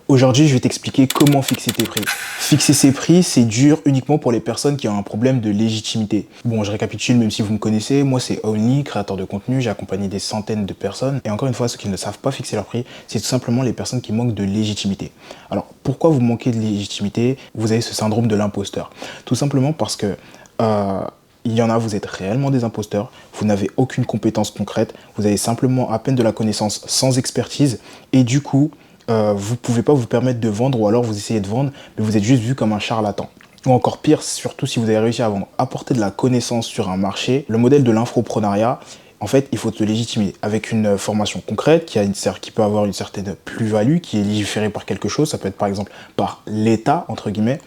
Aujourd'hui, je vais t'expliquer comment fixer tes prix. Fixer ses prix, c'est dur uniquement pour les personnes qui ont un problème de légitimité. Bon, je récapitule, même si vous me connaissez, moi c'est Only, créateur de contenu, j'ai accompagné des centaines de personnes. Et encore une fois, ceux qui ne savent pas fixer leur prix, c'est tout simplement les personnes qui manquent de légitimité. Alors, pourquoi vous manquez de légitimité? Vous avez ce syndrome de l'imposteur. Tout simplement parce que il y en a, vous êtes réellement des imposteurs, vous n'avez aucune compétence concrète, vous avez simplement à peine de la connaissance sans expertise, et du coup, vous ne pouvez pas vous permettre de vendre, ou alors vous essayez de vendre, mais vous êtes juste vu comme un charlatan. Ou encore pire, surtout si vous avez réussi à vendre. Apporter de la connaissance sur un marché, le modèle de l'infoprenariat, en fait, il faut se légitimer avec une formation concrète qui peut avoir une certaine plus-value, qui est légiférée par quelque chose. Ça peut être par exemple par l'État, entre guillemets,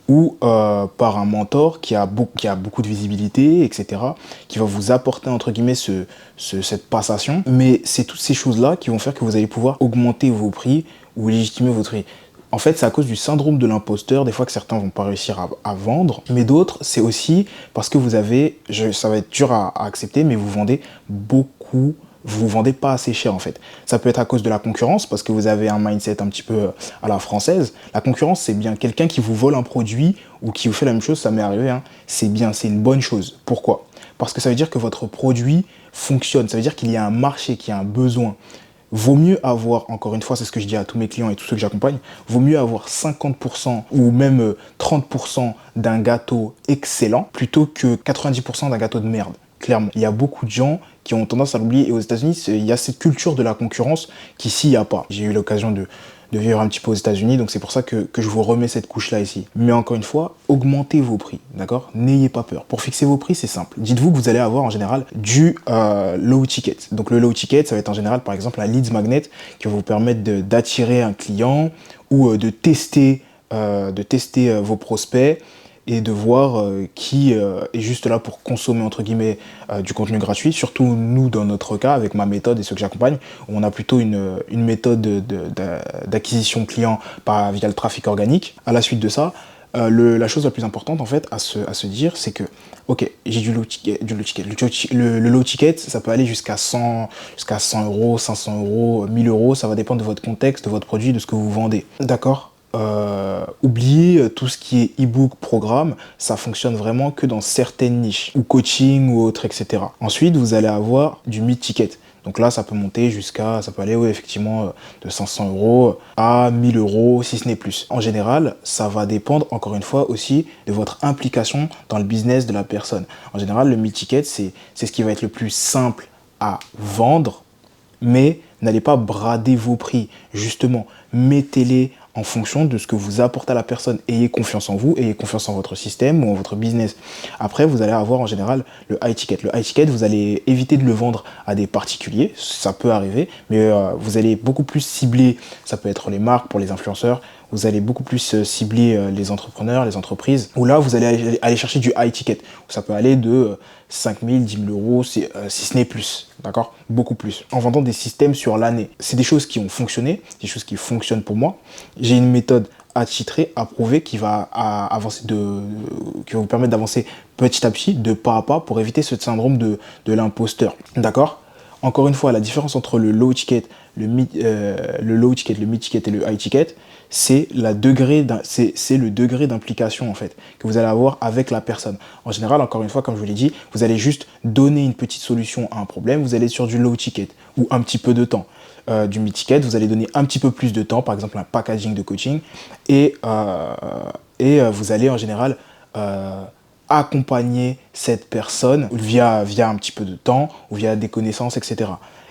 ou par un mentor qui a beaucoup de visibilité, etc., qui va vous apporter, entre guillemets, cette passation. Mais c'est toutes ces choses-là qui vont faire que vous allez pouvoir augmenter vos prix ou légitimer votre prix. En fait, c'est à cause du syndrome de l'imposteur, des fois que certains vont pas réussir à vendre, mais d'autres, c'est aussi parce que vous avez, ça va être dur à accepter, mais vous vendez beaucoup. Vous vendez pas assez cher en fait. Ça peut être à cause de la concurrence, parce que vous avez un mindset un petit peu à la française. La concurrence, c'est bien. Quelqu'un qui vous vole un produit ou qui vous fait la même chose, ça m'est arrivé, hein, c'est bien, c'est une bonne chose. Pourquoi? Parce que ça veut dire que votre produit fonctionne, ça veut dire qu'il y a un marché, qu'il y a un besoin. Vaut mieux avoir, encore une fois, c'est ce que je dis à tous mes clients et tous ceux que j'accompagne, vaut mieux avoir 50% ou même 30% d'un gâteau excellent plutôt que 90% d'un gâteau de merde. Clairement, il y a beaucoup de gens qui ont tendance à l'oublier. Et aux États-Unis, il y a cette culture de la concurrence qu'ici, il n'y a pas. J'ai eu l'occasion de vivre un petit peu aux États-Unis, donc c'est pour ça que je vous remets cette couche-là ici. Mais encore une fois, augmentez vos prix, d'accord? N'ayez pas peur. Pour fixer vos prix, c'est simple. Dites-vous que vous allez avoir en général du low ticket. Donc le low ticket, ça va être en général, par exemple, un leads magnet qui va vous permettre d'attirer un client ou de tester vos prospects et de voir qui est juste là pour consommer, entre guillemets, du contenu gratuit. Surtout nous, dans notre cas, avec ma méthode et ceux que j'accompagne, on a plutôt une méthode d'acquisition client via le trafic organique. À la suite de ça, la chose la plus importante, en fait, à se dire, c'est que, ok, j'ai du low ticket. Le low ticket, ça peut aller jusqu'à 100 euros, 500 euros, 1000 euros, ça va dépendre de votre contexte, de votre produit, de ce que vous vendez. D'accord? Oubliez tout ce qui est e-book, programme, ça fonctionne vraiment que dans certaines niches, ou coaching ou autre, etc. Ensuite, vous allez avoir du mid-ticket. Donc là, ça peut monter ça peut aller, oui, effectivement, de 500 euros à 1000 euros, si ce n'est plus. En général, ça va dépendre, encore une fois, aussi de votre implication dans le business de la personne. En général, le mid-ticket, c'est ce qui va être le plus simple à vendre, mais n'allez pas brader vos prix. Justement, mettez-les en fonction de ce que vous apportez à la personne. Ayez confiance en vous, ayez confiance en votre système ou en votre business. Après, vous allez avoir en général le high ticket. Le high ticket, vous allez éviter de le vendre à des particuliers, ça peut arriver, mais vous allez beaucoup plus cibler, ça peut être les marques pour les influenceurs, vous allez beaucoup plus cibler les entrepreneurs, les entreprises, où là, vous allez aller chercher du high ticket. Ça peut aller de 5 000, 10 000 euros, si ce n'est plus, d'accord? Beaucoup plus. En vendant des systèmes sur l'année. C'est des choses qui ont fonctionné, des choses qui fonctionnent pour moi. J'ai une méthode attitrée, approuvée, qui va vous permettre d'avancer petit à petit, de pas à pas, pour éviter ce syndrome de l'imposteur, d'accord? Encore une fois, la différence entre le low ticket, le low ticket, le mid ticket et le high ticket, c'est le degré d'implication en fait que vous allez avoir avec la personne. En général, encore une fois, comme je vous l'ai dit, vous allez juste donner une petite solution à un problème, vous allez sur du low ticket ou un petit peu de temps. Du mid ticket, vous allez donner un petit peu plus de temps, par exemple un packaging de coaching, et vous allez en général accompagner cette personne via un petit peu de temps ou via des connaissances, etc.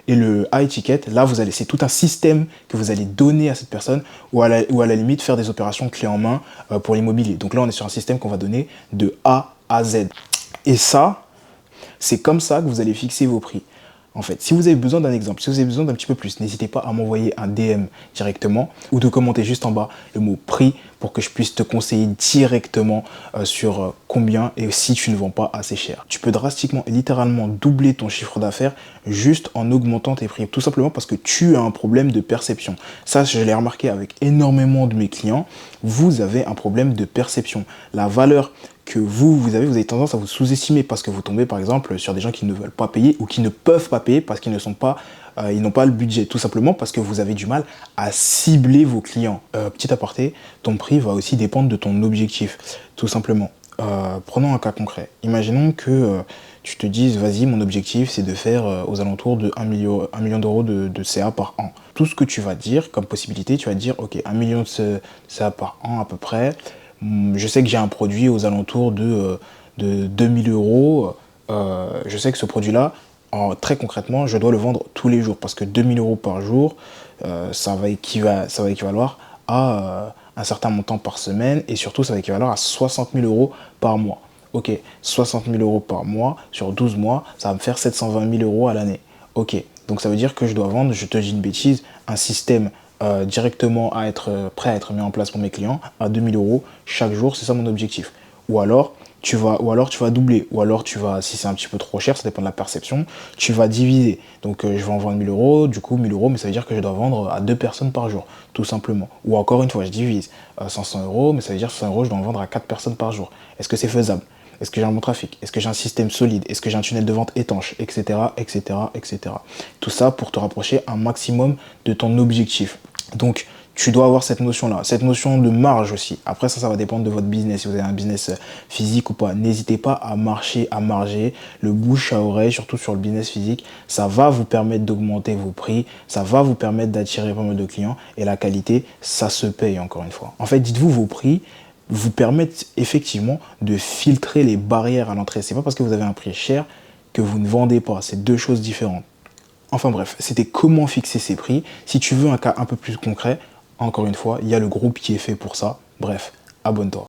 Et le high ticket, là, c'est tout un système que vous allez donner à cette personne ou à la limite faire des opérations clés en main pour l'immobilier. Donc là, on est sur un système qu'on va donner de A à Z. Et ça, c'est comme ça que vous allez fixer vos prix. En fait, si vous avez besoin d'un exemple, si vous avez besoin d'un petit peu plus, n'hésitez pas à m'envoyer un DM directement ou de commenter juste en bas le mot prix pour que je puisse te conseiller directement sur combien et si tu ne vends pas assez cher. Tu peux drastiquement et littéralement doubler ton chiffre d'affaires juste en augmentant tes prix. Tout simplement parce que tu as un problème de perception. Ça, je l'ai remarqué avec énormément de mes clients. Vous avez un problème de perception. La valeur que vous avez tendance à vous sous-estimer parce que vous tombez par exemple sur des gens qui ne veulent pas payer ou qui ne peuvent pas payer parce qu'ils ne sont pas ils n'ont pas le budget, tout simplement parce que vous avez du mal à cibler vos clients. Petit aparté, ton prix va aussi dépendre de ton objectif, tout simplement. Prenons un cas concret. Imaginons que tu te dises, vas-y, mon objectif, c'est de faire aux alentours de 1 million d'euros de CA par an. Tout ce que tu vas dire comme possibilité, tu vas dire, ok, 1 million de CA par an à peu près. Je sais que j'ai un produit aux alentours de 2000 euros. Je sais que ce produit-là, très concrètement, je dois le vendre tous les jours parce que 2000 euros par jour, ça va équivaloir à un certain montant par semaine et surtout, ça va équivaloir à 60 000 euros par mois. Ok, 60 000 euros par mois sur 12 mois, ça va me faire 720 000 euros à l'année. Ok, donc ça veut dire que je dois vendre, je te dis une bêtise, un système directement à être prêt à être mis en place pour mes clients à 2000 euros chaque jour, c'est ça mon objectif. Ou alors, tu vas doubler, ou alors tu vas, si c'est un petit peu trop cher, ça dépend de la perception, tu vas diviser. Donc je vais en vendre 1000 euros, du coup 1000 euros, mais ça veut dire que je dois vendre à 2 personnes par jour, tout simplement. Ou encore une fois, je divise 500 euros, mais ça veut dire que 500 euros, je dois en vendre à 4 personnes par jour. Est-ce que c'est faisable? Est-ce que j'ai un bon trafic? Est-ce que j'ai un système solide? Est-ce que j'ai un tunnel de vente étanche? Etc, etc, etc. Tout ça pour te rapprocher un maximum de ton objectif. Donc, tu dois avoir cette notion-là, cette notion de marge aussi. Après, ça va dépendre de votre business, si vous avez un business physique ou pas. N'hésitez pas à marger, le bouche à oreille, surtout sur le business physique. Ça va vous permettre d'augmenter vos prix, ça va vous permettre d'attirer pas mal de clients et la qualité, ça se paye encore une fois. En fait, dites-vous, vos prix vous permettent effectivement de filtrer les barrières à l'entrée. C'est pas parce que vous avez un prix cher que vous ne vendez pas. C'est deux choses différentes. Enfin bref, c'était comment fixer ses prix. Si tu veux un cas un peu plus concret, encore une fois, il y a le groupe qui est fait pour ça. Bref, abonne-toi.